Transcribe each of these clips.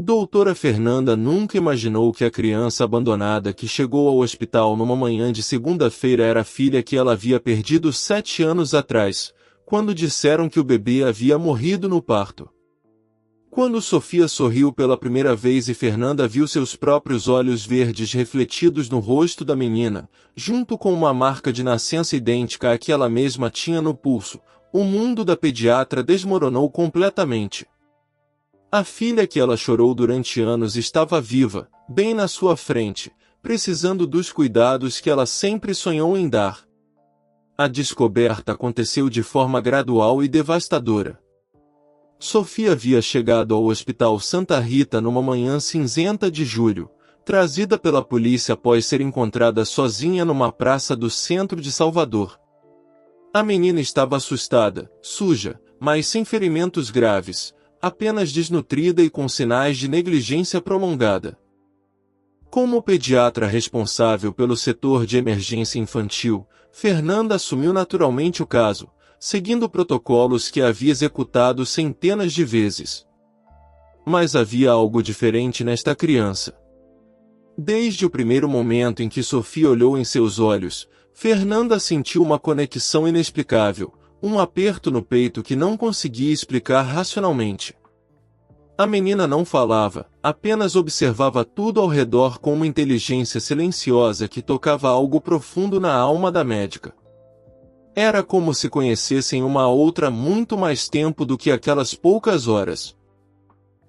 Doutora Fernanda nunca imaginou que a criança abandonada que chegou ao hospital numa manhã de segunda-feira era a filha que ela havia perdido 7 anos atrás, quando disseram que o bebê havia morrido no parto. Quando Sofia sorriu pela primeira vez e Fernanda viu seus próprios olhos verdes refletidos no rosto da menina, junto com uma marca de nascença idêntica à que ela mesma tinha no pulso, o mundo da pediatra desmoronou completamente. A filha que ela chorou durante anos estava viva, bem na sua frente, precisando dos cuidados que ela sempre sonhou em dar. A descoberta aconteceu de forma gradual e devastadora. Sofia havia chegado ao Hospital Santa Rita numa manhã cinzenta de julho, trazida pela polícia após ser encontrada sozinha numa praça do centro de Salvador. A menina estava assustada, suja, mas sem ferimentos graves, apenas desnutrida e com sinais de negligência prolongada. Como pediatra responsável pelo setor de emergência infantil, Fernanda assumiu naturalmente o caso, seguindo protocolos que havia executado centenas de vezes. Mas havia algo diferente nesta criança. Desde o primeiro momento em que Sofia olhou em seus olhos, Fernanda sentiu uma conexão inexplicável, um aperto no peito que não conseguia explicar racionalmente. A menina não falava, apenas observava tudo ao redor com uma inteligência silenciosa que tocava algo profundo na alma da médica. Era como se conhecessem uma a outra há muito mais tempo do que aquelas poucas horas.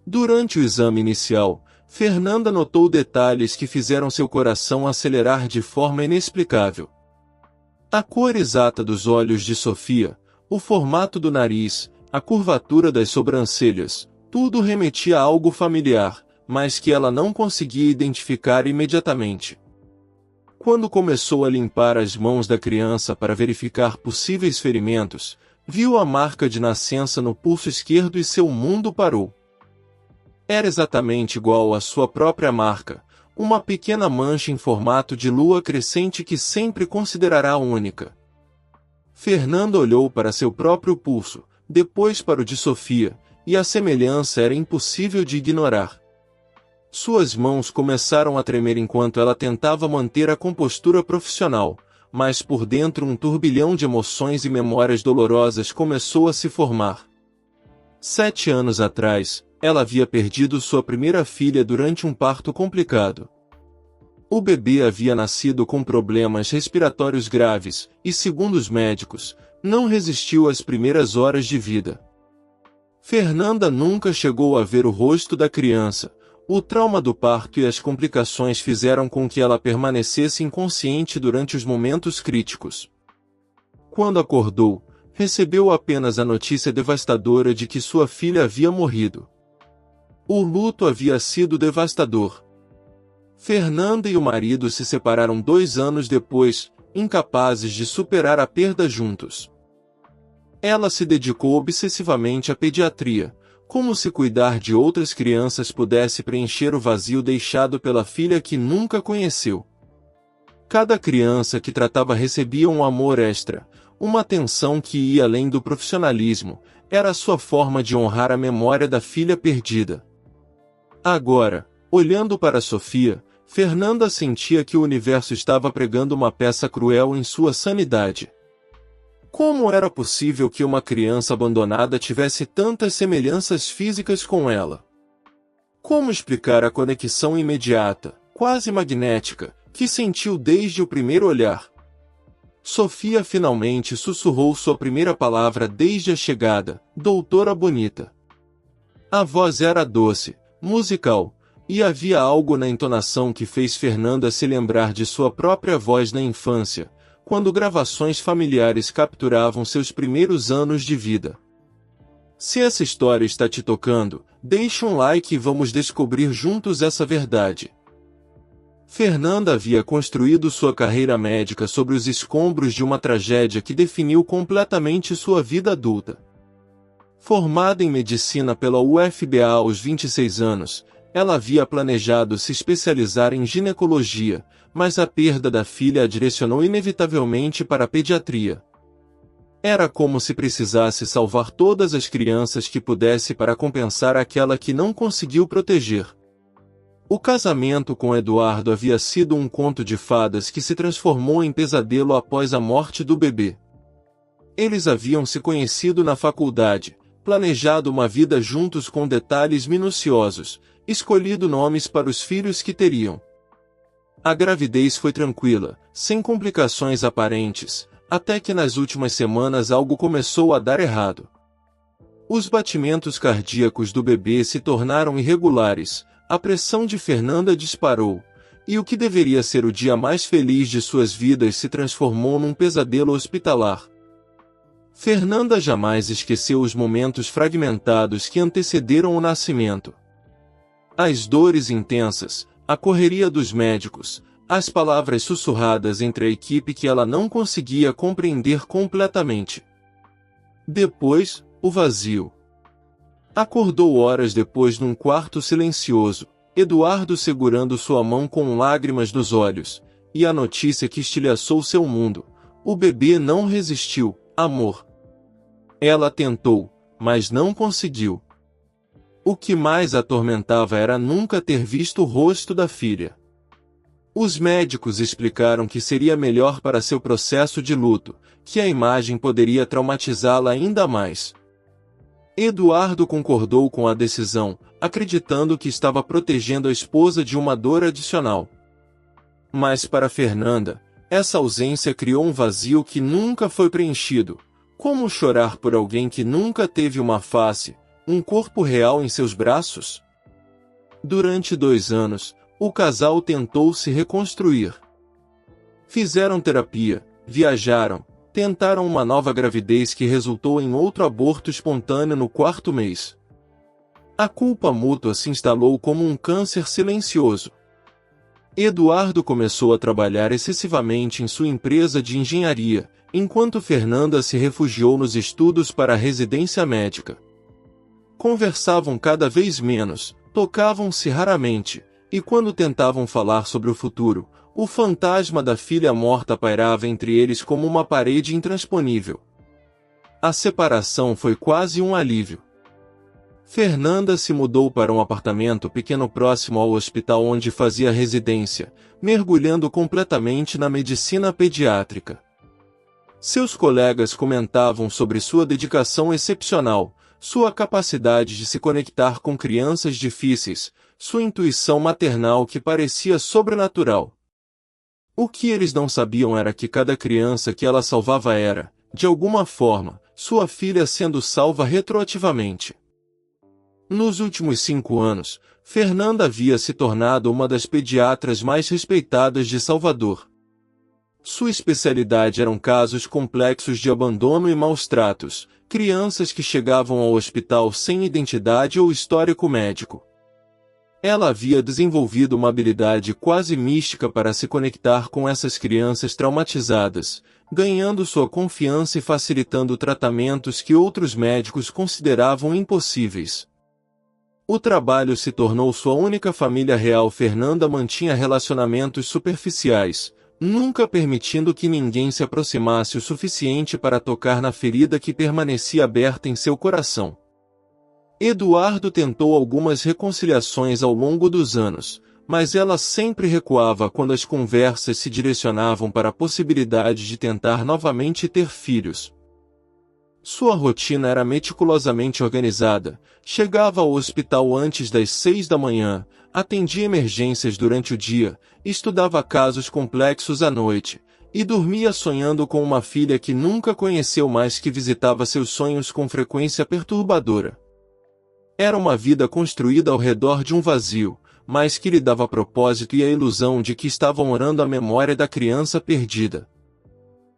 Durante o exame inicial, Fernanda notou detalhes que fizeram seu coração acelerar de forma inexplicável. A cor exata dos olhos de Sofia, o formato do nariz, a curvatura das sobrancelhas, tudo remetia a algo familiar, mas que ela não conseguia identificar imediatamente. Quando começou a limpar as mãos da criança para verificar possíveis ferimentos, viu a marca de nascença no pulso esquerdo e seu mundo parou. Era exatamente igual à sua própria marca, uma pequena mancha em formato de lua crescente que sempre considerará única. Fernanda olhou para seu próprio pulso, depois para o de Sofia, e a semelhança era impossível de ignorar. Suas mãos começaram a tremer enquanto ela tentava manter a compostura profissional, mas por dentro um turbilhão de emoções e memórias dolorosas começou a se formar. 7 anos atrás, ela havia perdido sua primeira filha durante um parto complicado. O bebê havia nascido com problemas respiratórios graves e, segundo os médicos, não resistiu às primeiras horas de vida. Fernanda nunca chegou a ver o rosto da criança. O trauma do parto e as complicações fizeram com que ela permanecesse inconsciente durante os momentos críticos. Quando acordou, recebeu apenas a notícia devastadora de que sua filha havia morrido. O luto havia sido devastador. Fernanda e o marido se separaram 2 anos depois, incapazes de superar a perda juntos. Ela se dedicou obsessivamente à pediatria, como se cuidar de outras crianças pudesse preencher o vazio deixado pela filha que nunca conheceu. Cada criança que tratava recebia um amor extra, uma atenção que ia além do profissionalismo, era a sua forma de honrar a memória da filha perdida. Agora, olhando para Sofia, Fernanda sentia que o universo estava pregando uma peça cruel em sua sanidade. Como era possível que uma criança abandonada tivesse tantas semelhanças físicas com ela? Como explicar a conexão imediata, quase magnética, que sentiu desde o primeiro olhar? Sofia finalmente sussurrou sua primeira palavra desde a chegada, doutora bonita. A voz era doce, musical, e havia algo na entonação que fez Fernanda se lembrar de sua própria voz na infância, quando gravações familiares capturavam seus primeiros anos de vida. Se essa história está te tocando, deixe um like e vamos descobrir juntos essa verdade. Fernanda havia construído sua carreira médica sobre os escombros de uma tragédia que definiu completamente sua vida adulta. Formada em medicina pela UFBA aos 26 anos, ela havia planejado se especializar em ginecologia, mas a perda da filha a direcionou inevitavelmente para a pediatria. Era como se precisasse salvar todas as crianças que pudesse para compensar aquela que não conseguiu proteger. O casamento com Eduardo havia sido um conto de fadas que se transformou em pesadelo após a morte do bebê. Eles haviam se conhecido na faculdade, planejado uma vida juntos com detalhes minuciosos, escolhido nomes para os filhos que teriam. A gravidez foi tranquila, sem complicações aparentes, até que nas últimas semanas algo começou a dar errado. Os batimentos cardíacos do bebê se tornaram irregulares, a pressão de Fernanda disparou, e o que deveria ser o dia mais feliz de suas vidas se transformou num pesadelo hospitalar. Fernanda jamais esqueceu os momentos fragmentados que antecederam o nascimento. As dores intensas, a correria dos médicos, as palavras sussurradas entre a equipe que ela não conseguia compreender completamente. Depois, o vazio. Acordou horas depois num quarto silencioso, Eduardo segurando sua mão com lágrimas nos olhos, e a notícia que estilhaçou seu mundo: o bebê não resistiu, amor. Ela tentou, mas não conseguiu. O que mais a atormentava era nunca ter visto o rosto da filha. Os médicos explicaram que seria melhor para seu processo de luto, que a imagem poderia traumatizá-la ainda mais. Eduardo concordou com a decisão, acreditando que estava protegendo a esposa de uma dor adicional. Mas para Fernanda, essa ausência criou um vazio que nunca foi preenchido. Como chorar por alguém que nunca teve uma face, um corpo real em seus braços? Durante 2 anos, o casal tentou se reconstruir. Fizeram terapia, viajaram, tentaram uma nova gravidez que resultou em outro aborto espontâneo no 4º mês. A culpa mútua se instalou como um câncer silencioso. Eduardo começou a trabalhar excessivamente em sua empresa de engenharia, enquanto Fernanda se refugiou nos estudos para a residência médica. Conversavam cada vez menos, tocavam-se raramente, e quando tentavam falar sobre o futuro, o fantasma da filha morta pairava entre eles como uma parede intransponível. A separação foi quase um alívio. Fernanda se mudou para um apartamento pequeno próximo ao hospital onde fazia residência, mergulhando completamente na medicina pediátrica. Seus colegas comentavam sobre sua dedicação excepcional, sua capacidade de se conectar com crianças difíceis, sua intuição maternal que parecia sobrenatural. O que eles não sabiam era que cada criança que ela salvava era, de alguma forma, sua filha sendo salva retroativamente. Nos últimos 5 anos, Fernanda havia se tornado uma das pediatras mais respeitadas de Salvador. Sua especialidade eram casos complexos de abandono e maus-tratos, crianças que chegavam ao hospital sem identidade ou histórico médico. Ela havia desenvolvido uma habilidade quase mística para se conectar com essas crianças traumatizadas, ganhando sua confiança e facilitando tratamentos que outros médicos consideravam impossíveis. O trabalho se tornou sua única família real. Fernanda mantinha relacionamentos superficiais, nunca permitindo que ninguém se aproximasse o suficiente para tocar na ferida que permanecia aberta em seu coração. Eduardo tentou algumas reconciliações ao longo dos anos, mas ela sempre recuava quando as conversas se direcionavam para a possibilidade de tentar novamente ter filhos. Sua rotina era meticulosamente organizada, chegava ao hospital antes das 6 da manhã, atendia emergências durante o dia, estudava casos complexos à noite, e dormia sonhando com uma filha que nunca conheceu mais, que visitava seus sonhos com frequência perturbadora. Era uma vida construída ao redor de um vazio, mas que lhe dava propósito e a ilusão de que estava honrando a memória da criança perdida.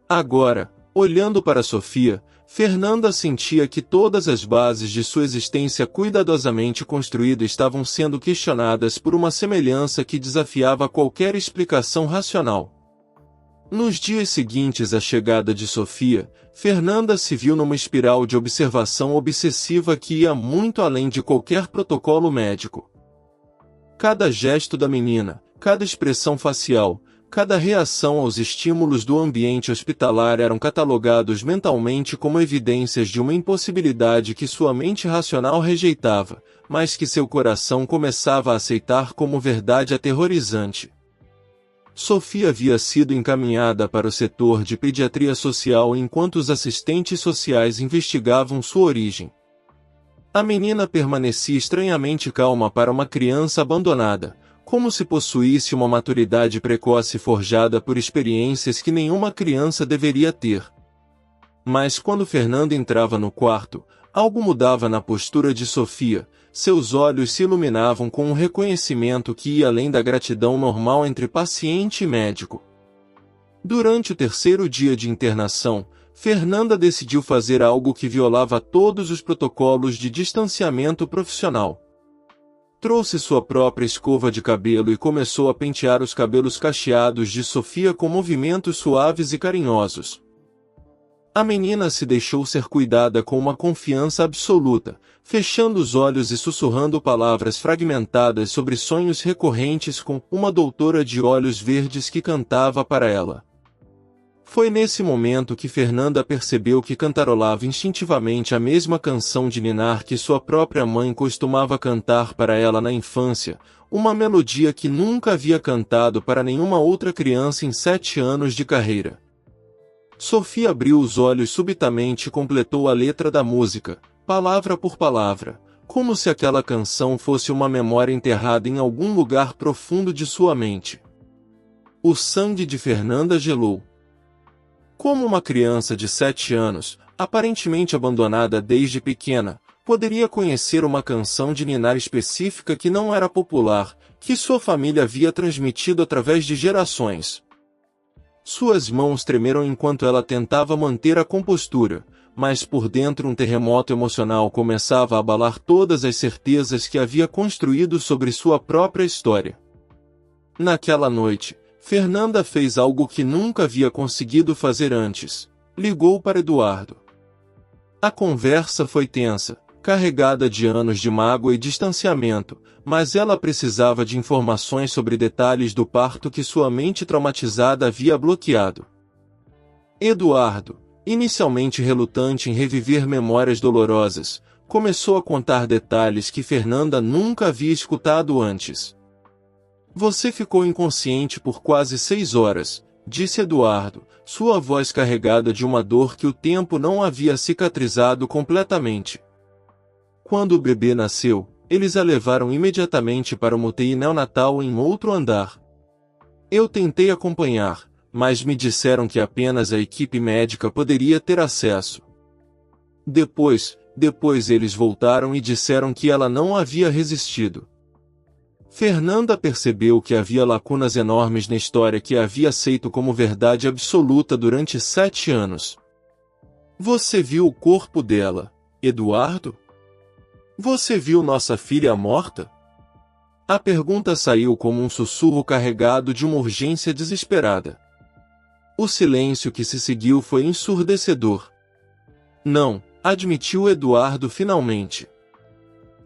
Agora, olhando para Sofia, Fernanda sentia que todas as bases de sua existência cuidadosamente construída estavam sendo questionadas por uma semelhança que desafiava qualquer explicação racional. Nos dias seguintes à chegada de Sofia, Fernanda se viu numa espiral de observação obsessiva que ia muito além de qualquer protocolo médico. Cada gesto da menina, cada expressão facial, Cada reação aos estímulos do ambiente hospitalar eram catalogados mentalmente como evidências de uma impossibilidade que sua mente racional rejeitava, mas que seu coração começava a aceitar como verdade aterrorizante. Sofia havia sido encaminhada para o setor de pediatria social enquanto os assistentes sociais investigavam sua origem. A menina permanecia estranhamente calma para uma criança abandonada, como se possuísse uma maturidade precoce forjada por experiências que nenhuma criança deveria ter. Mas quando Fernanda entrava no quarto, algo mudava na postura de Sofia, seus olhos se iluminavam com um reconhecimento que ia além da gratidão normal entre paciente e médico. Durante o terceiro dia de internação, Fernanda decidiu fazer algo que violava todos os protocolos de distanciamento profissional. Trouxe sua própria escova de cabelo e começou a pentear os cabelos cacheados de Sofia com movimentos suaves e carinhosos. A menina se deixou ser cuidada com uma confiança absoluta, fechando os olhos e sussurrando palavras fragmentadas sobre sonhos recorrentes com uma doutora de olhos verdes que cantava para ela. Foi nesse momento que Fernanda percebeu que cantarolava instintivamente a mesma canção de ninar que sua própria mãe costumava cantar para ela na infância, uma melodia que nunca havia cantado para nenhuma outra criança em 7 anos de carreira. Sofia abriu os olhos subitamente e completou a letra da música, palavra por palavra, como se aquela canção fosse uma memória enterrada em algum lugar profundo de sua mente. O sangue de Fernanda gelou. Como uma criança de 7 anos, aparentemente abandonada desde pequena, poderia conhecer uma canção de ninar específica que não era popular, que sua família havia transmitido através de gerações? Suas mãos tremeram enquanto ela tentava manter a compostura, mas por dentro um terremoto emocional começava a abalar todas as certezas que havia construído sobre sua própria história. Naquela noite, Fernanda fez algo que nunca havia conseguido fazer antes. Ligou para Eduardo. A conversa foi tensa, carregada de anos de mágoa e distanciamento, mas ela precisava de informações sobre detalhes do parto que sua mente traumatizada havia bloqueado. Eduardo, inicialmente relutante em reviver memórias dolorosas, começou a contar detalhes que Fernanda nunca havia escutado antes. Você ficou inconsciente por quase 6 horas, disse Eduardo, sua voz carregada de uma dor que o tempo não havia cicatrizado completamente. Quando o bebê nasceu, eles a levaram imediatamente para uma UTI neonatal em outro andar. Eu tentei acompanhar, mas me disseram que apenas a equipe médica poderia ter acesso. Depois eles voltaram e disseram que ela não havia resistido. Fernanda percebeu que havia lacunas enormes na história que havia aceito como verdade absoluta durante 7 anos. Você viu o corpo dela, Eduardo? Você viu nossa filha morta? A pergunta saiu como um sussurro carregado de uma urgência desesperada. O silêncio que se seguiu foi ensurdecedor. Não, admitiu Eduardo finalmente.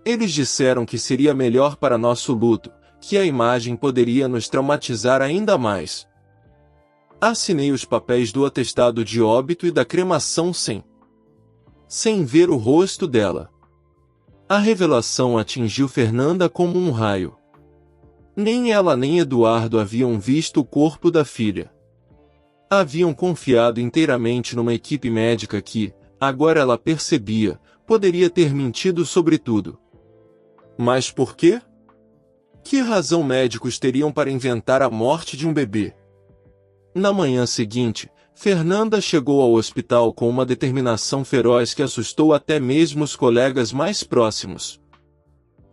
Eles disseram que seria melhor para nosso luto, que a imagem poderia nos traumatizar ainda mais. Assinei os papéis do atestado de óbito e da cremação sem ver o rosto dela. A revelação atingiu Fernanda como um raio. Nem ela nem Eduardo haviam visto o corpo da filha. Haviam confiado inteiramente numa equipe médica que, agora ela percebia, poderia ter mentido sobre tudo. Mas por quê? Que razão médicos teriam para inventar a morte de um bebê? Na manhã seguinte, Fernanda chegou ao hospital com uma determinação feroz que assustou até mesmo os colegas mais próximos.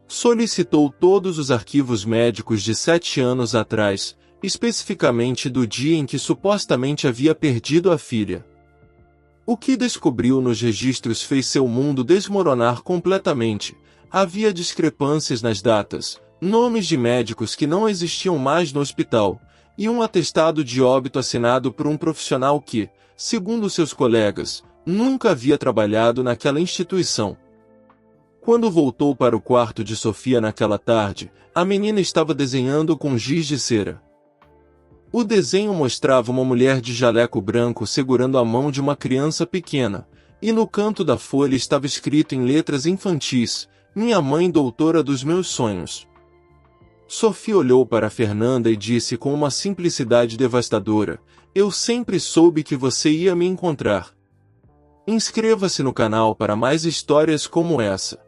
Solicitou todos os arquivos médicos de 7 anos atrás, especificamente do dia em que supostamente havia perdido a filha. O que descobriu nos registros fez seu mundo desmoronar completamente. Havia discrepâncias nas datas, nomes de médicos que não existiam mais no hospital, e um atestado de óbito assinado por um profissional que, segundo seus colegas, nunca havia trabalhado naquela instituição. Quando voltou para o quarto de Sofia naquela tarde, a menina estava desenhando com giz de cera. O desenho mostrava uma mulher de jaleco branco segurando a mão de uma criança pequena, e no canto da folha estava escrito em letras infantis: "Minha mãe doutora dos meus sonhos." Sofia olhou para Fernanda e disse com uma simplicidade devastadora: "Eu sempre soube que você ia me encontrar." Inscreva-se no canal para mais histórias como essa.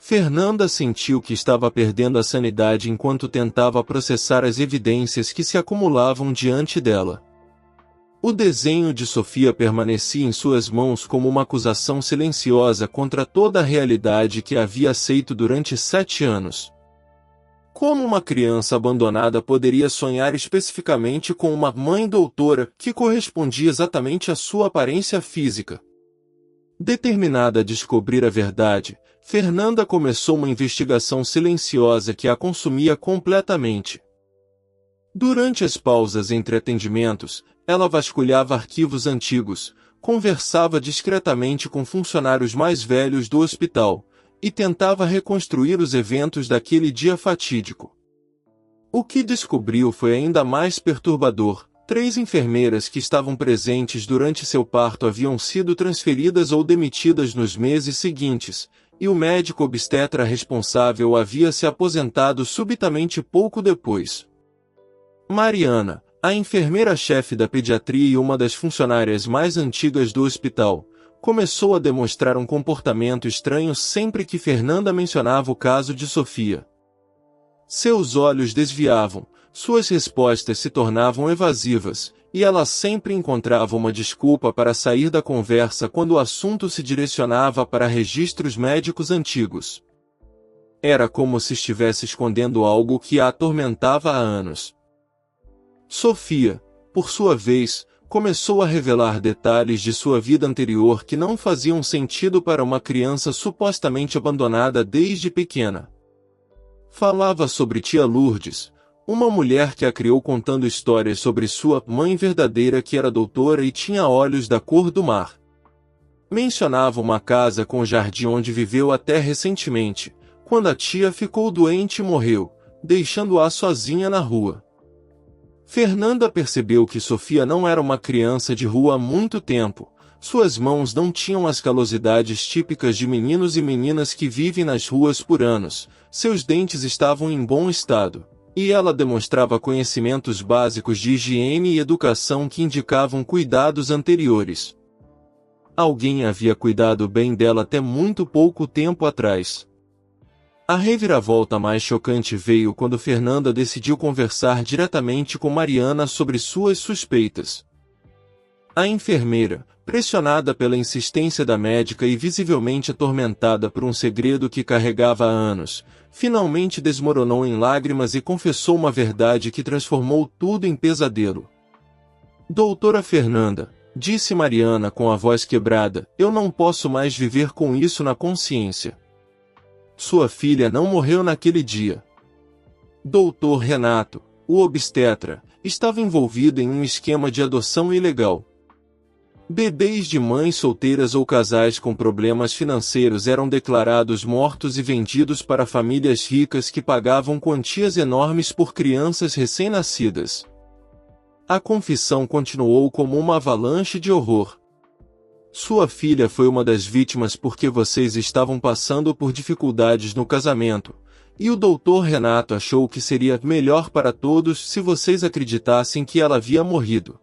Fernanda sentiu que estava perdendo a sanidade enquanto tentava processar as evidências que se acumulavam diante dela. O desenho de Sofia permanecia em suas mãos como uma acusação silenciosa contra toda a realidade que havia aceito durante 7 anos. Como uma criança abandonada poderia sonhar especificamente com uma mãe doutora que correspondia exatamente à sua aparência física? Determinada a descobrir a verdade, Fernanda começou uma investigação silenciosa que a consumia completamente. Durante as pausas entre atendimentos, ela vasculhava arquivos antigos, conversava discretamente com funcionários mais velhos do hospital, e tentava reconstruir os eventos daquele dia fatídico. O que descobriu foi ainda mais perturbador. 3 enfermeiras que estavam presentes durante seu parto haviam sido transferidas ou demitidas nos meses seguintes, e o médico obstetra responsável havia se aposentado subitamente pouco depois. Mariana, a enfermeira-chefe da pediatria e uma das funcionárias mais antigas do hospital, começou a demonstrar um comportamento estranho sempre que Fernanda mencionava o caso de Sofia. Seus olhos desviavam, suas respostas se tornavam evasivas, e ela sempre encontrava uma desculpa para sair da conversa quando o assunto se direcionava para registros médicos antigos. Era como se estivesse escondendo algo que a atormentava há anos. Sofia, por sua vez, começou a revelar detalhes de sua vida anterior que não faziam sentido para uma criança supostamente abandonada desde pequena. Falava sobre tia Lourdes, uma mulher que a criou contando histórias sobre sua mãe verdadeira que era doutora e tinha olhos da cor do mar. Mencionava uma casa com jardim onde viveu até recentemente, quando a tia ficou doente e morreu, deixando-a sozinha na rua. Fernanda percebeu que Sofia não era uma criança de rua há muito tempo. Suas mãos não tinham as calosidades típicas de meninos e meninas que vivem nas ruas por anos, seus dentes estavam em bom estado, e ela demonstrava conhecimentos básicos de higiene e educação que indicavam cuidados anteriores. Alguém havia cuidado bem dela até muito pouco tempo atrás. A reviravolta mais chocante veio quando Fernanda decidiu conversar diretamente com Mariana sobre suas suspeitas. A enfermeira, pressionada pela insistência da médica e visivelmente atormentada por um segredo que carregava há anos, finalmente desmoronou em lágrimas e confessou uma verdade que transformou tudo em pesadelo. "Doutora Fernanda", disse Mariana com a voz quebrada, "eu não posso mais viver com isso na consciência. Sua filha não morreu naquele dia. Doutor Renato, o obstetra, estava envolvido em um esquema de adoção ilegal. Bebês de mães solteiras ou casais com problemas financeiros eram declarados mortos e vendidos para famílias ricas que pagavam quantias enormes por crianças recém-nascidas." A confissão continuou como uma avalanche de horror. "Sua filha foi uma das vítimas porque vocês estavam passando por dificuldades no casamento, e o Dr. Renato achou que seria melhor para todos se vocês acreditassem que ela havia morrido.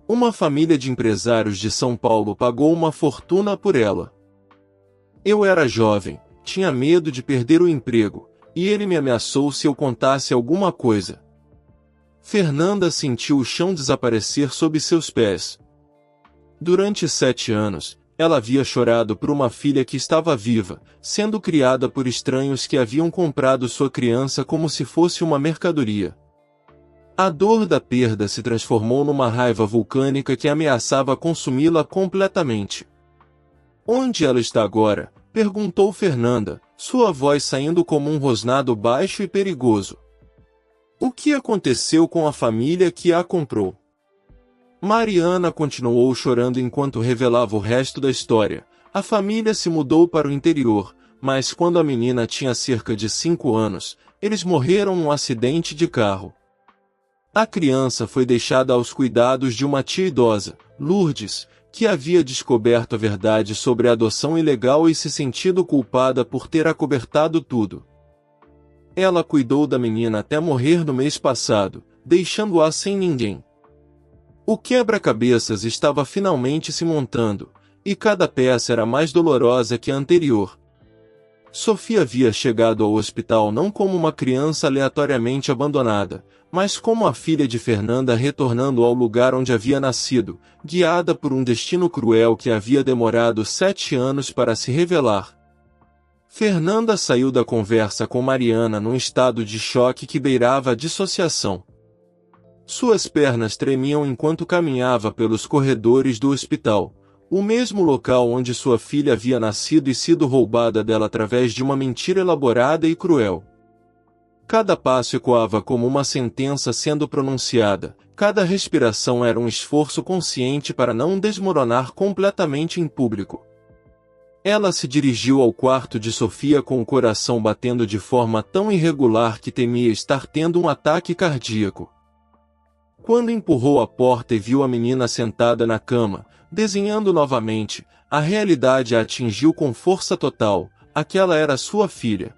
Uma família de empresários de São Paulo pagou uma fortuna por ela. Eu era jovem, tinha medo de perder o emprego, e ele me ameaçou se eu contasse alguma coisa." Fernanda sentiu o chão desaparecer sob seus pés. Durante 7 anos, ela havia chorado por uma filha que estava viva, sendo criada por estranhos que haviam comprado sua criança como se fosse uma mercadoria. A dor da perda se transformou numa raiva vulcânica que ameaçava consumi-la completamente. "Onde ela está agora?", perguntou Fernanda, sua voz saindo como um rosnado baixo e perigoso. "O que aconteceu com a família que a comprou?" Mariana continuou chorando enquanto revelava o resto da história. A família se mudou para o interior, mas quando a menina tinha cerca de 5 anos, eles morreram num acidente de carro. A criança foi deixada aos cuidados de uma tia idosa, Lourdes, que havia descoberto a verdade sobre a adoção ilegal e se sentido culpada por ter acobertado tudo. Ela cuidou da menina até morrer no mês passado, deixando-a sem ninguém. O quebra-cabeças estava finalmente se montando, e cada peça era mais dolorosa que a anterior. Sofia havia chegado ao hospital não como uma criança aleatoriamente abandonada, mas como a filha de Fernanda retornando ao lugar onde havia nascido, guiada por um destino cruel que havia demorado 7 anos para se revelar. Fernanda saiu da conversa com Mariana num estado de choque que beirava a dissociação. Suas pernas tremiam enquanto caminhava pelos corredores do hospital, o mesmo local onde sua filha havia nascido e sido roubada dela através de uma mentira elaborada e cruel. Cada passo ecoava como uma sentença sendo pronunciada, cada respiração era um esforço consciente para não desmoronar completamente em público. Ela se dirigiu ao quarto de Sofia com o coração batendo de forma tão irregular que temia estar tendo um ataque cardíaco. Quando empurrou a porta e viu a menina sentada na cama, desenhando novamente, a realidade a atingiu com força total, aquela era sua filha.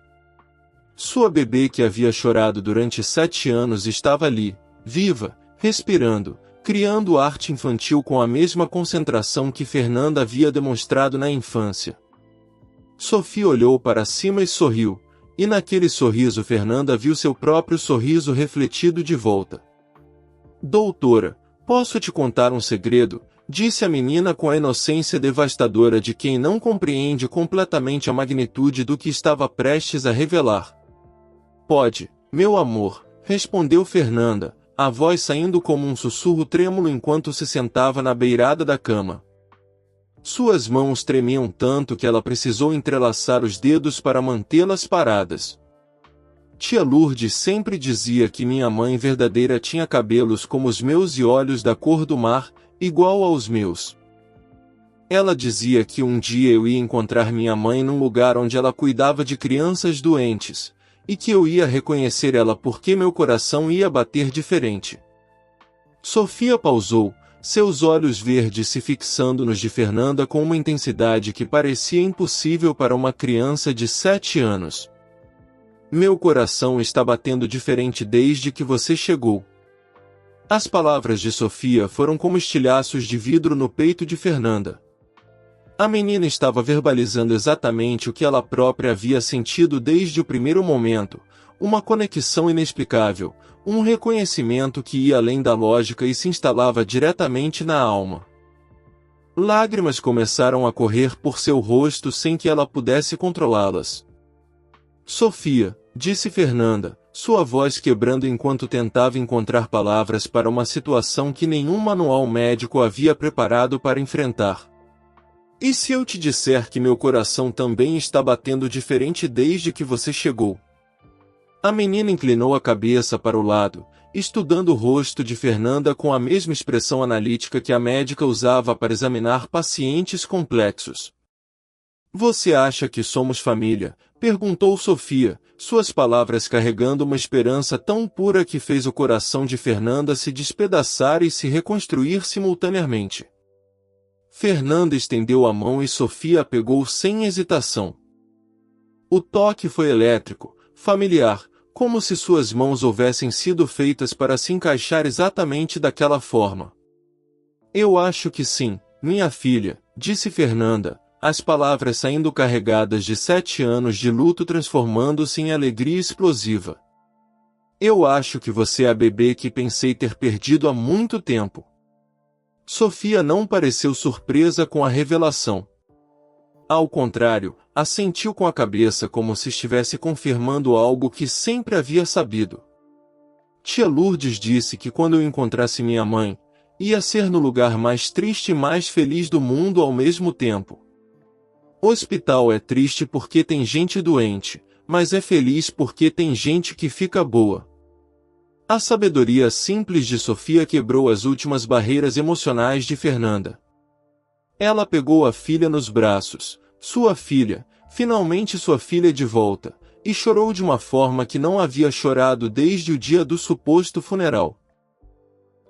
Sua bebê que havia chorado durante 7 anos estava ali, viva, respirando, criando arte infantil com a mesma concentração que Fernanda havia demonstrado na infância. Sofia olhou para cima e sorriu, e naquele sorriso Fernanda viu seu próprio sorriso refletido de volta. Doutora, posso te contar um segredo? Disse a menina com a inocência devastadora de quem não compreende completamente a magnitude do que estava prestes a revelar. Pode, meu amor, respondeu Fernanda, a voz saindo como um sussurro trêmulo enquanto se sentava na beirada da cama. Suas mãos tremiam tanto que ela precisou entrelaçar os dedos para mantê-las paradas. Tia Lourdes sempre dizia que minha mãe verdadeira tinha cabelos como os meus e olhos da cor do mar, igual aos meus. Ela dizia que um dia eu ia encontrar minha mãe num lugar onde ela cuidava de crianças doentes, e que eu ia reconhecer ela porque meu coração ia bater diferente. Sofia pausou, seus olhos verdes se fixando nos de Fernanda com uma intensidade que parecia impossível para uma criança de 7 anos. Meu coração está batendo diferente desde que você chegou. As palavras de Sofia foram como estilhaços de vidro no peito de Fernanda. A menina estava verbalizando exatamente o que ela própria havia sentido desde o primeiro momento, uma conexão inexplicável, um reconhecimento que ia além da lógica e se instalava diretamente na alma. Lágrimas começaram a correr por seu rosto sem que ela pudesse controlá-las. Sofia, disse Fernanda, sua voz quebrando enquanto tentava encontrar palavras para uma situação que nenhum manual médico havia preparado para enfrentar. E se eu te disser que meu coração também está batendo diferente desde que você chegou? A menina inclinou a cabeça para o lado, estudando o rosto de Fernanda com a mesma expressão analítica que a médica usava para examinar pacientes complexos. Você acha que somos família? Perguntou Sofia, suas palavras carregando uma esperança tão pura que fez o coração de Fernanda se despedaçar e se reconstruir simultaneamente. Fernanda estendeu a mão e Sofia a pegou sem hesitação. O toque foi elétrico, familiar, como se suas mãos houvessem sido feitas para se encaixar exatamente daquela forma. Eu acho que sim, minha filha, disse Fernanda, as palavras saindo carregadas de 7 anos de luto transformando-se em alegria explosiva. Eu acho que você é a bebê que pensei ter perdido há muito tempo. Sofia não pareceu surpresa com a revelação. Ao contrário, assentiu com a cabeça como se estivesse confirmando algo que sempre havia sabido. Tia Lourdes disse que quando eu encontrasse minha mãe, ia ser no lugar mais triste e mais feliz do mundo ao mesmo tempo. O hospital é triste porque tem gente doente, mas é feliz porque tem gente que fica boa. A sabedoria simples de Sofia quebrou as últimas barreiras emocionais de Fernanda. Ela pegou a filha nos braços, sua filha, finalmente sua filha de volta, e chorou de uma forma que não havia chorado desde o dia do suposto funeral.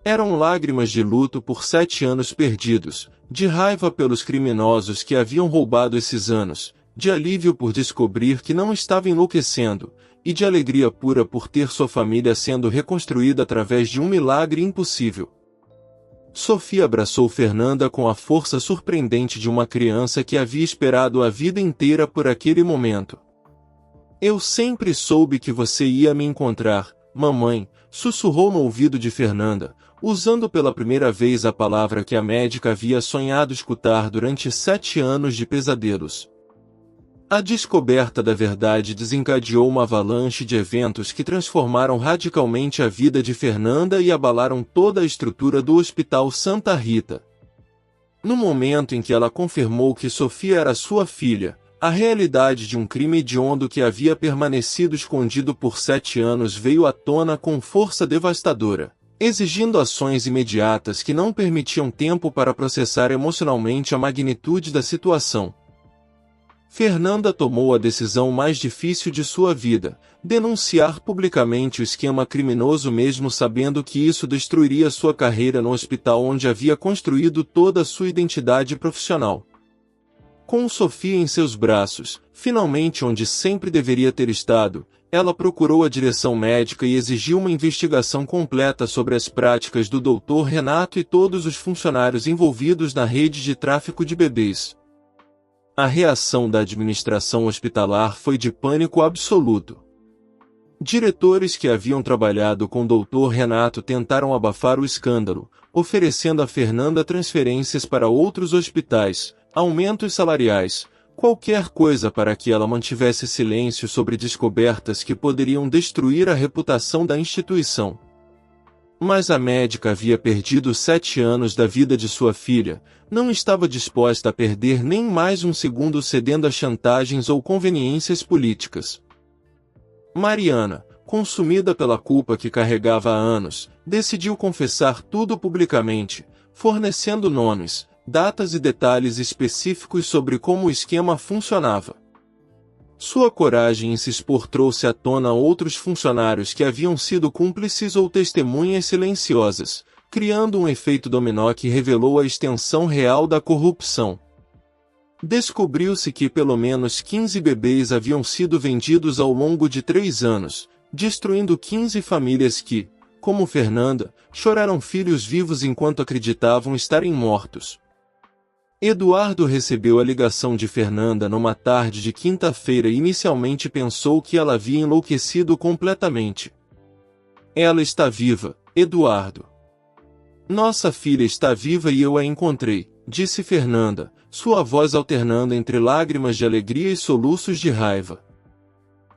Eram lágrimas de luto por 7 anos perdidos, de raiva pelos criminosos que haviam roubado esses anos, de alívio por descobrir que não estava enlouquecendo, e de alegria pura por ter sua família sendo reconstruída através de um milagre impossível. Sofia abraçou Fernanda com a força surpreendente de uma criança que havia esperado a vida inteira por aquele momento. Eu sempre soube que você ia me encontrar, mamãe, sussurrou no ouvido de Fernanda, usando pela primeira vez a palavra que a médica havia sonhado escutar durante 7 anos de pesadelos. A descoberta da verdade desencadeou uma avalanche de eventos que transformaram radicalmente a vida de Fernanda e abalaram toda a estrutura do Hospital Santa Rita. No momento em que ela confirmou que Sofia era sua filha, a realidade de um crime hediondo que havia permanecido escondido por 7 anos veio à tona com força devastadora, exigindo ações imediatas que não permitiam tempo para processar emocionalmente a magnitude da situação. Fernanda tomou a decisão mais difícil de sua vida, denunciar publicamente o esquema criminoso mesmo sabendo que isso destruiria sua carreira no hospital onde havia construído toda a sua identidade profissional. Com Sofia em seus braços, finalmente onde sempre deveria ter estado, ela procurou a direção médica e exigiu uma investigação completa sobre as práticas do Dr. Renato e todos os funcionários envolvidos na rede de tráfico de bebês. A reação da administração hospitalar foi de pânico absoluto. Diretores que haviam trabalhado com o Dr. Renato tentaram abafar o escândalo, oferecendo a Fernanda transferências para outros hospitais, aumentos salariais, qualquer coisa para que ela mantivesse silêncio sobre descobertas que poderiam destruir a reputação da instituição. Mas a médica havia perdido 7 anos da vida de sua filha, não estava disposta a perder nem mais um segundo cedendo a chantagens ou conveniências políticas. Mariana, consumida pela culpa que carregava há anos, decidiu confessar tudo publicamente, fornecendo nomes, datas e detalhes específicos sobre como o esquema funcionava. Sua coragem em se expor trouxe à tona outros funcionários que haviam sido cúmplices ou testemunhas silenciosas, criando um efeito dominó que revelou a extensão real da corrupção. Descobriu-se que pelo menos 15 bebês haviam sido vendidos ao longo de 3 anos, destruindo 15 famílias que, como Fernanda, choraram filhos vivos enquanto acreditavam estarem mortos. Eduardo recebeu a ligação de Fernanda numa tarde de quinta-feira e inicialmente pensou que ela havia enlouquecido completamente. Ela está viva, Eduardo. Nossa filha está viva e eu a encontrei, disse Fernanda, sua voz alternando entre lágrimas de alegria e soluços de raiva.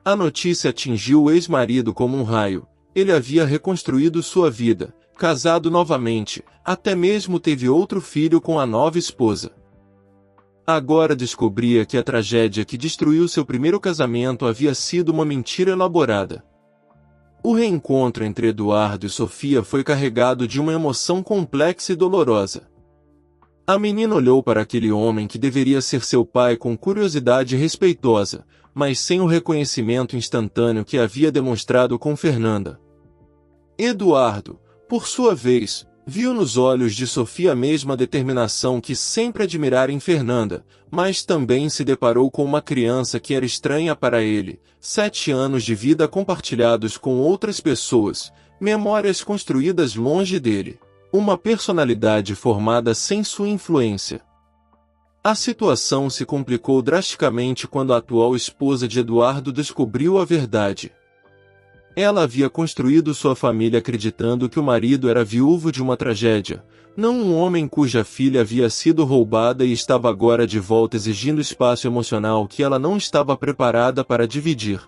A notícia atingiu o ex-marido como um raio. Ele havia reconstruído sua vida, casado novamente, até mesmo teve outro filho com a nova esposa. Agora descobria que a tragédia que destruiu seu primeiro casamento havia sido uma mentira elaborada. O reencontro entre Eduardo e Sofia foi carregado de uma emoção complexa e dolorosa. A menina olhou para aquele homem que deveria ser seu pai com curiosidade respeitosa, mas sem o reconhecimento instantâneo que havia demonstrado com Fernanda. Eduardo, por sua vez, viu nos olhos de Sofia a mesma determinação que sempre admirara em Fernanda, mas também se deparou com uma criança que era estranha para ele, 7 anos de vida compartilhados com outras pessoas, memórias construídas longe dele, uma personalidade formada sem sua influência. A situação se complicou drasticamente quando a atual esposa de Eduardo descobriu a verdade. Ela havia construído sua família acreditando que o marido era viúvo de uma tragédia, não um homem cuja filha havia sido roubada e estava agora de volta exigindo espaço emocional que ela não estava preparada para dividir.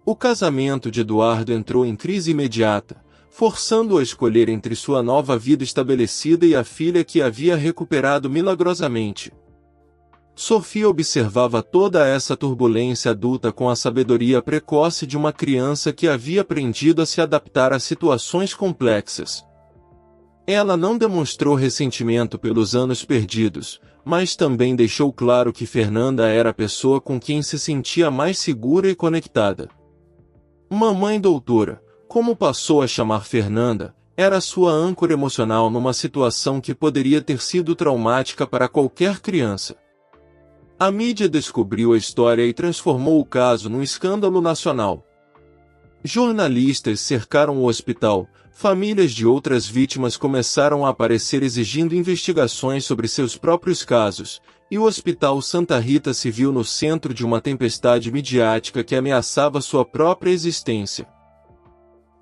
O casamento de Eduardo entrou em crise imediata, forçando-o a escolher entre sua nova vida estabelecida e a filha que havia recuperado milagrosamente. Sofia observava toda essa turbulência adulta com a sabedoria precoce de uma criança que havia aprendido a se adaptar a situações complexas. Ela não demonstrou ressentimento pelos anos perdidos, mas também deixou claro que Fernanda era a pessoa com quem se sentia mais segura e conectada. Mamãe doutora, como passou a chamar Fernanda, Era sua âncora emocional numa situação que poderia ter sido traumática para qualquer criança. A mídia descobriu a história e transformou o caso num escândalo nacional. Jornalistas cercaram o hospital, famílias de outras vítimas começaram a aparecer exigindo investigações sobre seus próprios casos, e o Hospital Santa Rita se viu no centro de uma tempestade midiática que ameaçava sua própria existência.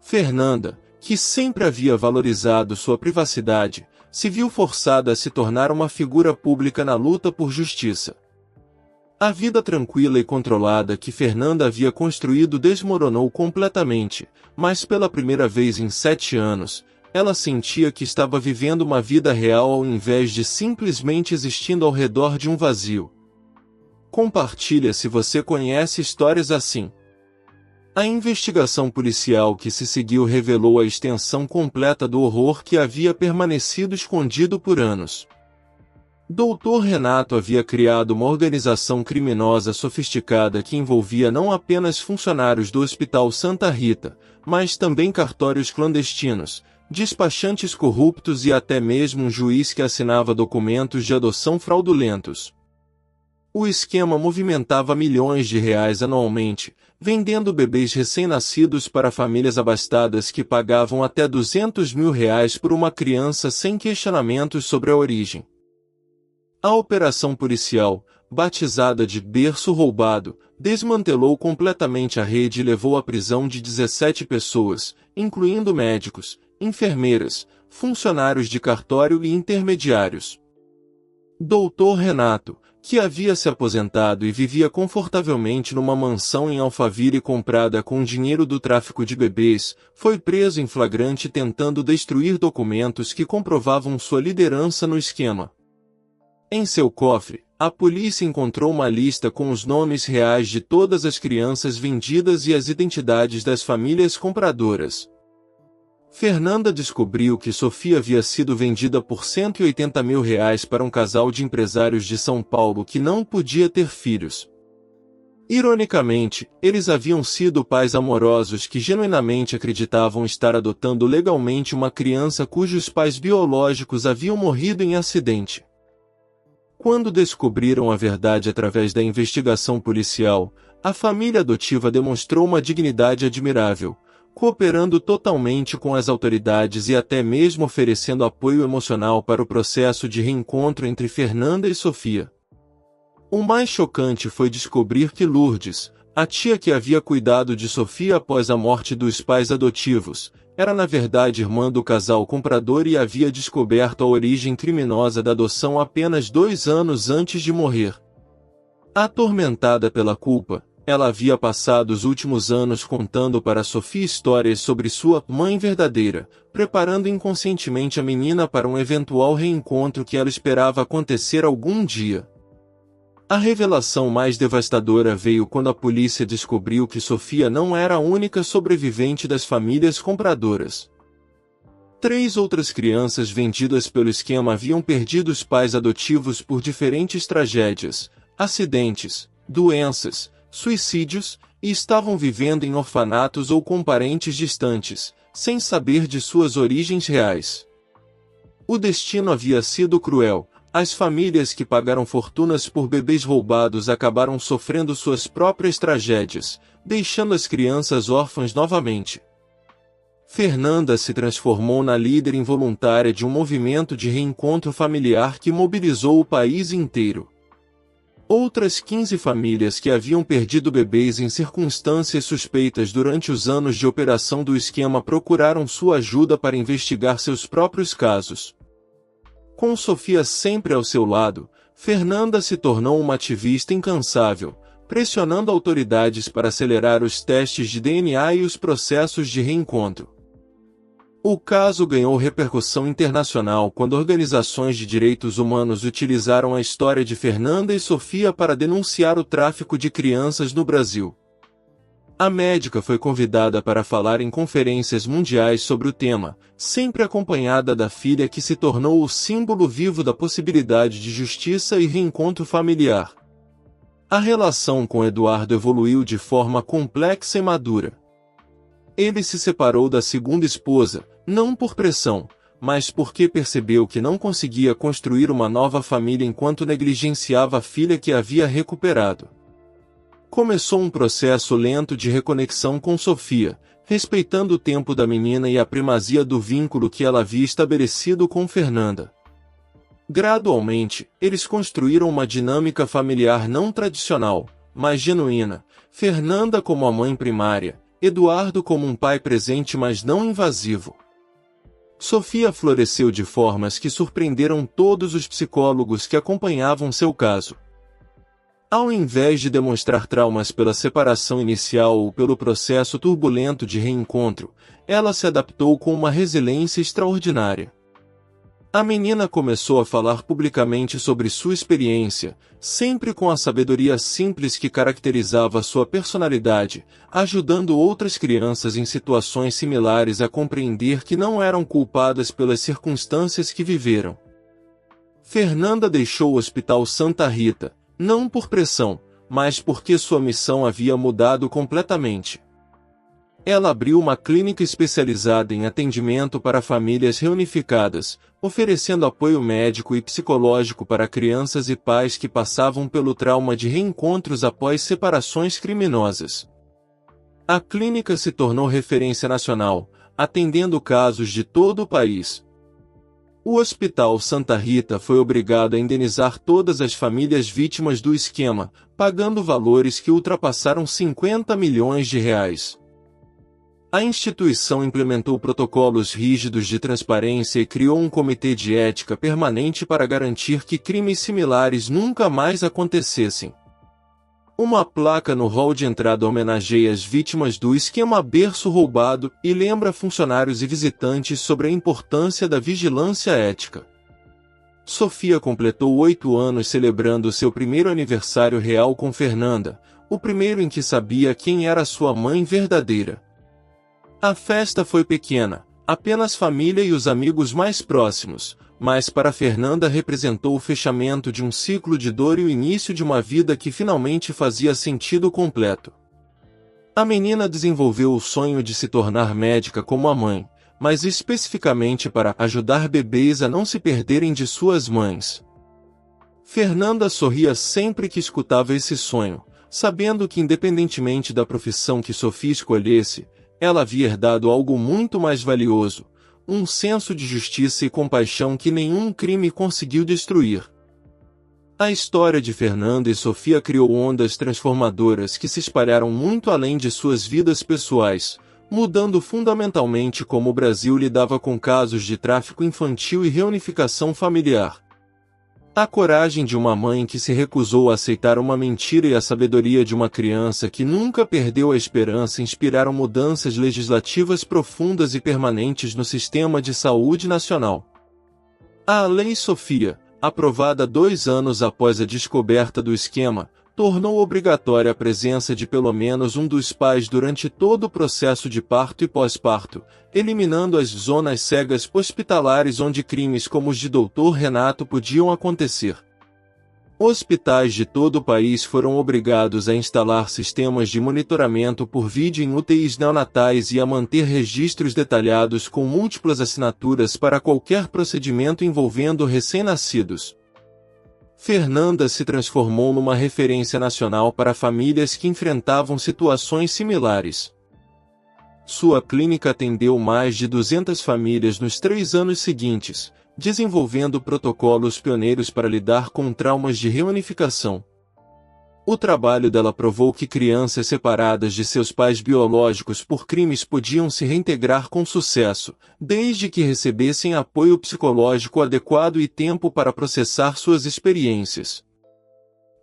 Fernanda, que sempre havia valorizado sua privacidade, se viu forçada a se tornar uma figura pública na luta por justiça. A vida tranquila e controlada que Fernanda havia construído desmoronou completamente, mas pela primeira vez em 7 anos, ela sentia que estava vivendo uma vida real ao invés de simplesmente existindo ao redor de um vazio. Compartilha se você conhece histórias assim. A investigação policial que se seguiu revelou a extensão completa do horror que havia permanecido escondido por anos. Dr. Renato havia criado uma organização criminosa sofisticada que envolvia não apenas funcionários do Hospital Santa Rita, mas também cartórios clandestinos, despachantes corruptos e até mesmo um juiz que assinava documentos de adoção fraudulentos. O esquema movimentava milhões de reais anualmente, vendendo bebês recém-nascidos para famílias abastadas que pagavam até R$200 mil por uma criança sem questionamentos sobre a origem. A operação policial, batizada de Berço Roubado, desmantelou completamente a rede e levou à prisão de 17 pessoas, incluindo médicos, enfermeiras, funcionários de cartório e intermediários. Dr. Renato, que havia se aposentado e vivia confortavelmente numa mansão em Alphaville comprada com dinheiro do tráfico de bebês, foi preso em flagrante tentando destruir documentos que comprovavam sua liderança no esquema. Em seu cofre, a polícia encontrou uma lista com os nomes reais de todas as crianças vendidas e as identidades das famílias compradoras. Fernanda descobriu que Sofia havia sido vendida por R$180 mil para um casal de empresários de São Paulo que não podia ter filhos. Ironicamente, eles haviam sido pais amorosos que genuinamente acreditavam estar adotando legalmente uma criança cujos pais biológicos haviam morrido em acidente. Quando descobriram a verdade através da investigação policial, a família adotiva demonstrou uma dignidade admirável, cooperando totalmente com as autoridades e até mesmo oferecendo apoio emocional para o processo de reencontro entre Fernanda e Sofia. O mais chocante foi descobrir que Lourdes, a tia que havia cuidado de Sofia após a morte dos pais adotivos, era na verdade irmã do casal comprador e havia descoberto a origem criminosa da adoção apenas 2 anos antes de morrer. Atormentada pela culpa, ela havia passado os últimos anos contando para Sofia histórias sobre sua mãe verdadeira, preparando inconscientemente a menina para um eventual reencontro que ela esperava acontecer algum dia. A revelação mais devastadora veio quando a polícia descobriu que Sofia não era a única sobrevivente das famílias compradoras. 3 outras crianças vendidas pelo esquema haviam perdido os pais adotivos por diferentes tragédias, acidentes, doenças, suicídios, e estavam vivendo em orfanatos ou com parentes distantes, sem saber de suas origens reais. O destino havia sido cruel. As famílias que pagaram fortunas por bebês roubados acabaram sofrendo suas próprias tragédias, deixando as crianças órfãs novamente. Fernanda se transformou na líder involuntária de um movimento de reencontro familiar que mobilizou o país inteiro. Outras 15 famílias que haviam perdido bebês em circunstâncias suspeitas durante os anos de operação do esquema procuraram sua ajuda para investigar seus próprios casos. Com Sofia sempre ao seu lado, Fernanda se tornou uma ativista incansável, pressionando autoridades para acelerar os testes de DNA e os processos de reencontro. O caso ganhou repercussão internacional quando organizações de direitos humanos utilizaram a história de Fernanda e Sofia para denunciar o tráfico de crianças no Brasil. A médica foi convidada para falar em conferências mundiais sobre o tema, sempre acompanhada da filha que se tornou o símbolo vivo da possibilidade de justiça e reencontro familiar. A relação com Eduardo evoluiu de forma complexa e madura. Ele se separou da segunda esposa, não por pressão, mas porque percebeu que não conseguia construir uma nova família enquanto negligenciava a filha que havia recuperado. Começou um processo lento de reconexão com Sofia, respeitando o tempo da menina e a primazia do vínculo que ela havia estabelecido com Fernanda. Gradualmente, eles construíram uma dinâmica familiar não tradicional, mas genuína, Fernanda como a mãe primária, Eduardo como um pai presente mas não invasivo. Sofia floresceu de formas que surpreenderam todos os psicólogos que acompanhavam seu caso. Ao invés de demonstrar traumas pela separação inicial ou pelo processo turbulento de reencontro, ela se adaptou com uma resiliência extraordinária. A menina começou a falar publicamente sobre sua experiência, sempre com a sabedoria simples que caracterizava sua personalidade, ajudando outras crianças em situações similares a compreender que não eram culpadas pelas circunstâncias que viveram. Fernanda deixou o Hospital Santa Rita, não por pressão, mas porque sua missão havia mudado completamente. Ela abriu uma clínica especializada em atendimento para famílias reunificadas, oferecendo apoio médico e psicológico para crianças e pais que passavam pelo trauma de reencontros após separações criminosas. A clínica se tornou referência nacional, atendendo casos de todo o país. O Hospital Santa Rita foi obrigado a indenizar todas as famílias vítimas do esquema, pagando valores que ultrapassaram 50 milhões de reais. A instituição implementou protocolos rígidos de transparência e criou um comitê de ética permanente para garantir que crimes similares nunca mais acontecessem. Uma placa no hall de entrada homenageia as vítimas do esquema berço roubado e lembra funcionários e visitantes sobre a importância da vigilância ética. Sofia completou 8 anos celebrando seu primeiro aniversário real com Fernanda, o primeiro em que sabia quem era sua mãe verdadeira. A festa foi pequena, apenas família e os amigos mais próximos, mas para Fernanda representou o fechamento de um ciclo de dor e o início de uma vida que finalmente fazia sentido completo. A menina desenvolveu o sonho de se tornar médica como a mãe, mas especificamente para ajudar bebês a não se perderem de suas mães. Fernanda sorria sempre que escutava esse sonho, sabendo que independentemente da profissão que Sofia escolhesse, ela havia herdado algo muito mais valioso, um senso de justiça e compaixão que nenhum crime conseguiu destruir. A história de Fernanda e Sofia criou ondas transformadoras que se espalharam muito além de suas vidas pessoais, mudando fundamentalmente como o Brasil lidava com casos de tráfico infantil e reunificação familiar. A coragem de uma mãe que se recusou a aceitar uma mentira e a sabedoria de uma criança que nunca perdeu a esperança inspiraram mudanças legislativas profundas e permanentes no sistema de saúde nacional. A Lei Sofia, aprovada 2 anos após a descoberta do esquema, tornou obrigatória a presença de pelo menos um dos pais durante todo o processo de parto e pós-parto, eliminando as zonas cegas hospitalares onde crimes como os de Dr. Renato podiam acontecer. Hospitais de todo o país foram obrigados a instalar sistemas de monitoramento por vídeo em UTIs neonatais e a manter registros detalhados com múltiplas assinaturas para qualquer procedimento envolvendo recém-nascidos. Fernanda se transformou numa referência nacional para famílias que enfrentavam situações similares. Sua clínica atendeu mais de 200 famílias nos 3 anos seguintes, desenvolvendo protocolos pioneiros para lidar com traumas de reunificação. O trabalho dela provou que crianças separadas de seus pais biológicos por crimes podiam se reintegrar com sucesso, desde que recebessem apoio psicológico adequado e tempo para processar suas experiências.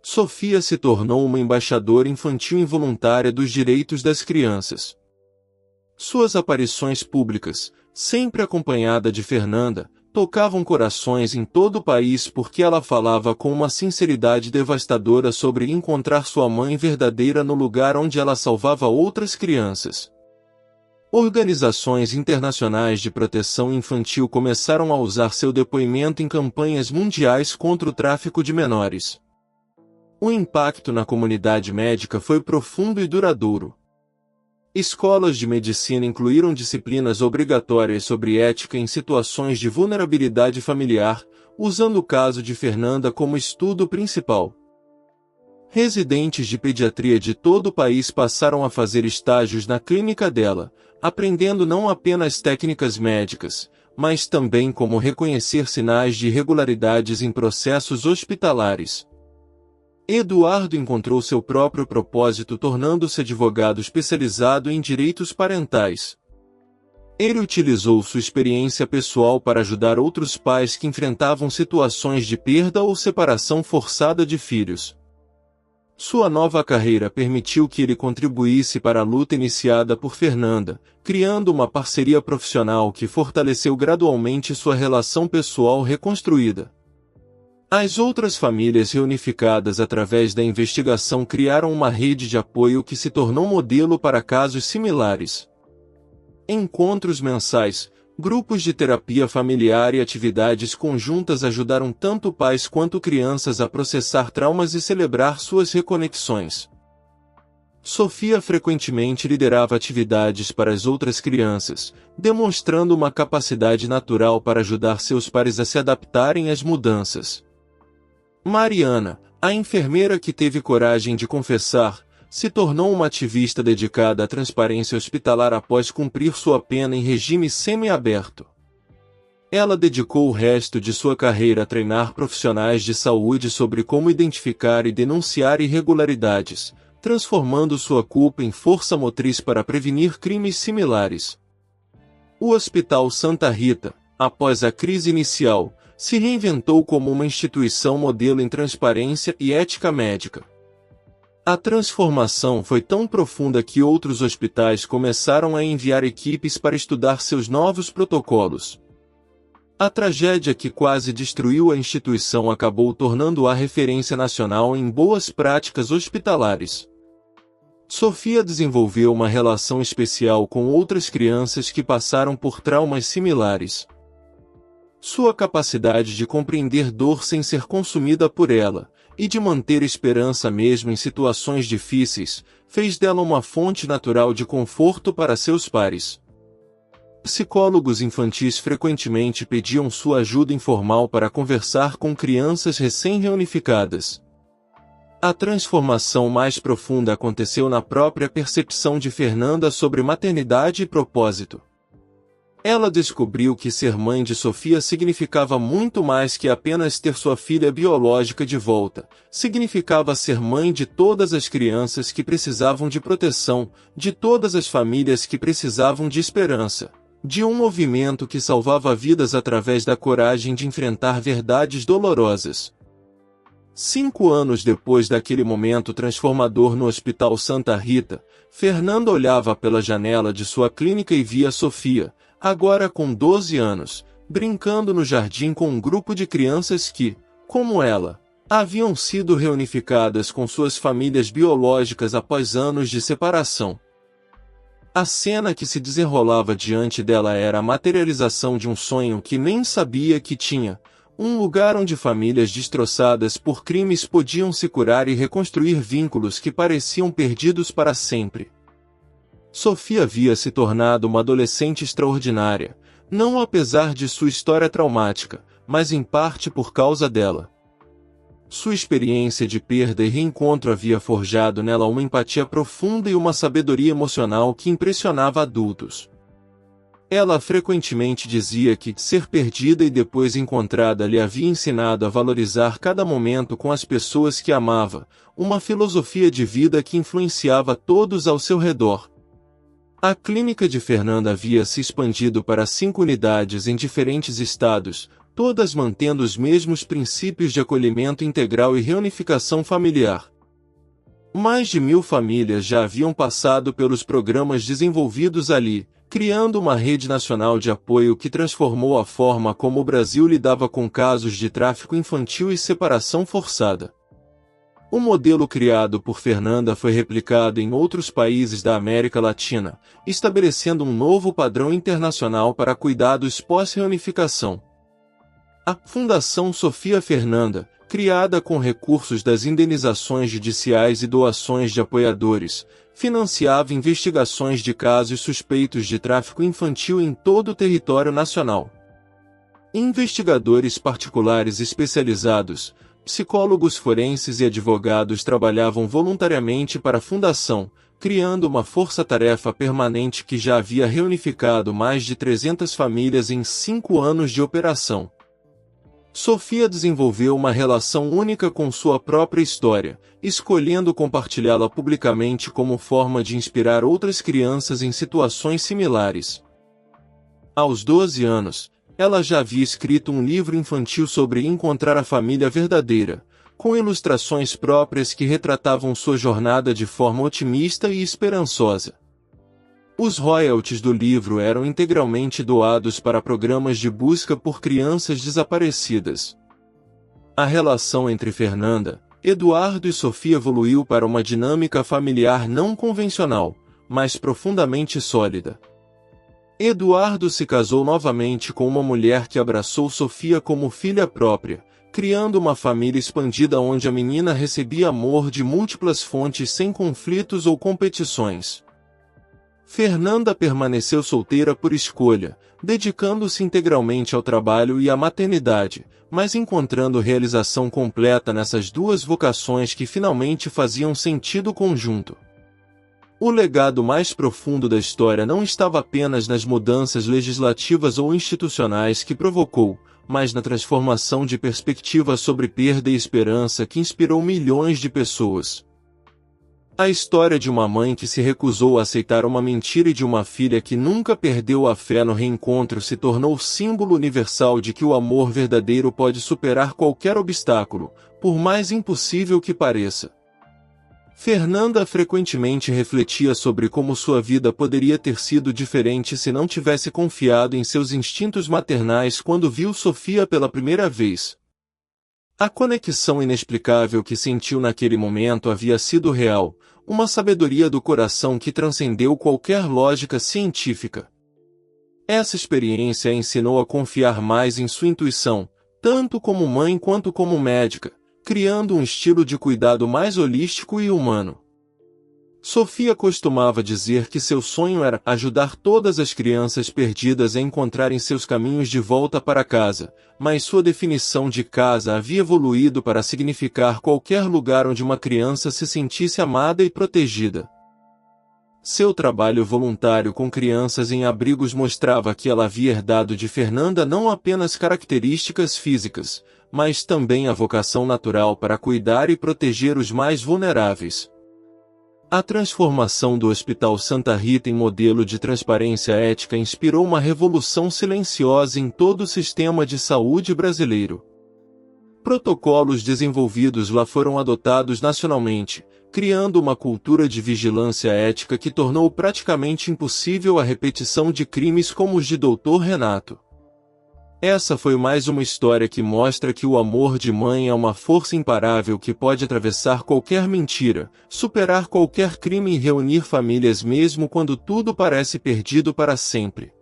Sofia se tornou uma embaixadora infantil involuntária dos direitos das crianças. Suas aparições públicas, sempre acompanhada de Fernanda, tocavam corações em todo o país porque ela falava com uma sinceridade devastadora sobre encontrar sua mãe verdadeira no lugar onde ela salvava outras crianças. Organizações internacionais de proteção infantil começaram a usar seu depoimento em campanhas mundiais contra o tráfico de menores. O impacto na comunidade médica foi profundo e duradouro. Escolas de medicina incluíram disciplinas obrigatórias sobre ética em situações de vulnerabilidade familiar, usando o caso de Fernanda como estudo principal. Residentes de pediatria de todo o país passaram a fazer estágios na clínica dela, aprendendo não apenas técnicas médicas, mas também como reconhecer sinais de irregularidades em processos hospitalares. Eduardo encontrou seu próprio propósito tornando-se advogado especializado em direitos parentais. Ele utilizou sua experiência pessoal para ajudar outros pais que enfrentavam situações de perda ou separação forçada de filhos. Sua nova carreira permitiu que ele contribuísse para a luta iniciada por Fernanda, criando uma parceria profissional que fortaleceu gradualmente sua relação pessoal reconstruída. As outras famílias reunificadas através da investigação criaram uma rede de apoio que se tornou modelo para casos similares. Encontros mensais, grupos de terapia familiar e atividades conjuntas ajudaram tanto pais quanto crianças a processar traumas e celebrar suas reconexões. Sofia frequentemente liderava atividades para as outras crianças, demonstrando uma capacidade natural para ajudar seus pares a se adaptarem às mudanças. Mariana, a enfermeira que teve coragem de confessar, se tornou uma ativista dedicada à transparência hospitalar após cumprir sua pena em regime semiaberto. Ela dedicou o resto de sua carreira a treinar profissionais de saúde sobre como identificar e denunciar irregularidades, transformando sua culpa em força motriz para prevenir crimes similares. O Hospital Santa Rita, após a crise inicial, se reinventou como uma instituição modelo em transparência e ética médica. A transformação foi tão profunda que outros hospitais começaram a enviar equipes para estudar seus novos protocolos. A tragédia que quase destruiu a instituição acabou tornando-a referência nacional em boas práticas hospitalares. Sofia desenvolveu uma relação especial com outras crianças que passaram por traumas similares. Sua capacidade de compreender dor sem ser consumida por ela, e de manter esperança mesmo em situações difíceis, fez dela uma fonte natural de conforto para seus pares. Psicólogos infantis frequentemente pediam sua ajuda informal para conversar com crianças recém-reunificadas. A transformação mais profunda aconteceu na própria percepção de Fernanda sobre maternidade e propósito. Ela descobriu que ser mãe de Sofia significava muito mais que apenas ter sua filha biológica de volta. Significava ser mãe de todas as crianças que precisavam de proteção, de todas as famílias que precisavam de esperança, de um movimento que salvava vidas através da coragem de enfrentar verdades dolorosas. 5 anos depois daquele momento transformador no Hospital Santa Rita, Fernanda olhava pela janela de sua clínica e via Sofia, agora com 12 anos, brincando no jardim com um grupo de crianças que, como ela, haviam sido reunificadas com suas famílias biológicas após anos de separação. A cena que se desenrolava diante dela era a materialização de um sonho que nem sabia que tinha, um lugar onde famílias destroçadas por crimes podiam se curar e reconstruir vínculos que pareciam perdidos para sempre. Sofia havia se tornado uma adolescente extraordinária, não apesar de sua história traumática, mas em parte por causa dela. Sua experiência de perda e reencontro havia forjado nela uma empatia profunda e uma sabedoria emocional que impressionava adultos. Ela frequentemente dizia que ser perdida e depois encontrada lhe havia ensinado a valorizar cada momento com as pessoas que amava, uma filosofia de vida que influenciava todos ao seu redor. A clínica de Fernanda havia se expandido para 5 unidades em diferentes estados, todas mantendo os mesmos princípios de acolhimento integral e reunificação familiar. Mais de 1000 famílias já haviam passado pelos programas desenvolvidos ali, criando uma rede nacional de apoio que transformou a forma como o Brasil lidava com casos de tráfico infantil e separação forçada. O modelo criado por Fernanda foi replicado em outros países da América Latina, estabelecendo um novo padrão internacional para cuidados pós-reunificação. A Fundação Sofia Fernanda, criada com recursos das indenizações judiciais e doações de apoiadores, financiava investigações de casos suspeitos de tráfico infantil em todo o território nacional. Investigadores particulares especializados, psicólogos forenses e advogados trabalhavam voluntariamente para a fundação, criando uma força-tarefa permanente que já havia reunificado mais de 300 famílias em 5 anos de operação. Sofia desenvolveu uma relação única com sua própria história, escolhendo compartilhá-la publicamente como forma de inspirar outras crianças em situações similares. Aos 12 anos, ela já havia escrito um livro infantil sobre encontrar a família verdadeira, com ilustrações próprias que retratavam sua jornada de forma otimista e esperançosa. Os royalties do livro eram integralmente doados para programas de busca por crianças desaparecidas. A relação entre Fernanda, Eduardo e Sofia evoluiu para uma dinâmica familiar não convencional, mas profundamente sólida. Eduardo se casou novamente com uma mulher que abraçou Sofia como filha própria, criando uma família expandida onde a menina recebia amor de múltiplas fontes sem conflitos ou competições. Fernanda permaneceu solteira por escolha, dedicando-se integralmente ao trabalho e à maternidade, mas encontrando realização completa nessas duas vocações que finalmente faziam sentido conjunto. O legado mais profundo da história não estava apenas nas mudanças legislativas ou institucionais que provocou, mas na transformação de perspectiva sobre perda e esperança que inspirou milhões de pessoas. A história de uma mãe que se recusou a aceitar uma mentira e de uma filha que nunca perdeu a fé no reencontro se tornou símbolo universal de que o amor verdadeiro pode superar qualquer obstáculo, por mais impossível que pareça. Fernanda frequentemente refletia sobre como sua vida poderia ter sido diferente se não tivesse confiado em seus instintos maternais quando viu Sofia pela primeira vez. A conexão inexplicável que sentiu naquele momento havia sido real, uma sabedoria do coração que transcendeu qualquer lógica científica. Essa experiência a ensinou a confiar mais em sua intuição, tanto como mãe quanto como médica, criando um estilo de cuidado mais holístico e humano. Sofia costumava dizer que seu sonho era ajudar todas as crianças perdidas a encontrarem seus caminhos de volta para casa, mas sua definição de casa havia evoluído para significar qualquer lugar onde uma criança se sentisse amada e protegida. Seu trabalho voluntário com crianças em abrigos mostrava que ela havia herdado de Fernanda não apenas características físicas, mas também a vocação natural para cuidar e proteger os mais vulneráveis. A transformação do Hospital Santa Rita em modelo de transparência ética inspirou uma revolução silenciosa em todo o sistema de saúde brasileiro. Protocolos desenvolvidos lá foram adotados nacionalmente, criando uma cultura de vigilância ética que tornou praticamente impossível a repetição de crimes como os de Dr. Renato. Essa foi mais uma história que mostra que o amor de mãe é uma força imparável que pode atravessar qualquer mentira, superar qualquer crime e reunir famílias mesmo quando tudo parece perdido para sempre.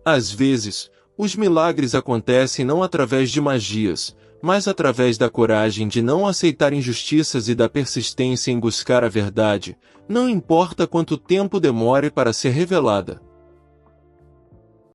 Às vezes, os milagres acontecem não através de magias, mas através da coragem de não aceitar injustiças e da persistência em buscar a verdade, não importa quanto tempo demore para ser revelada.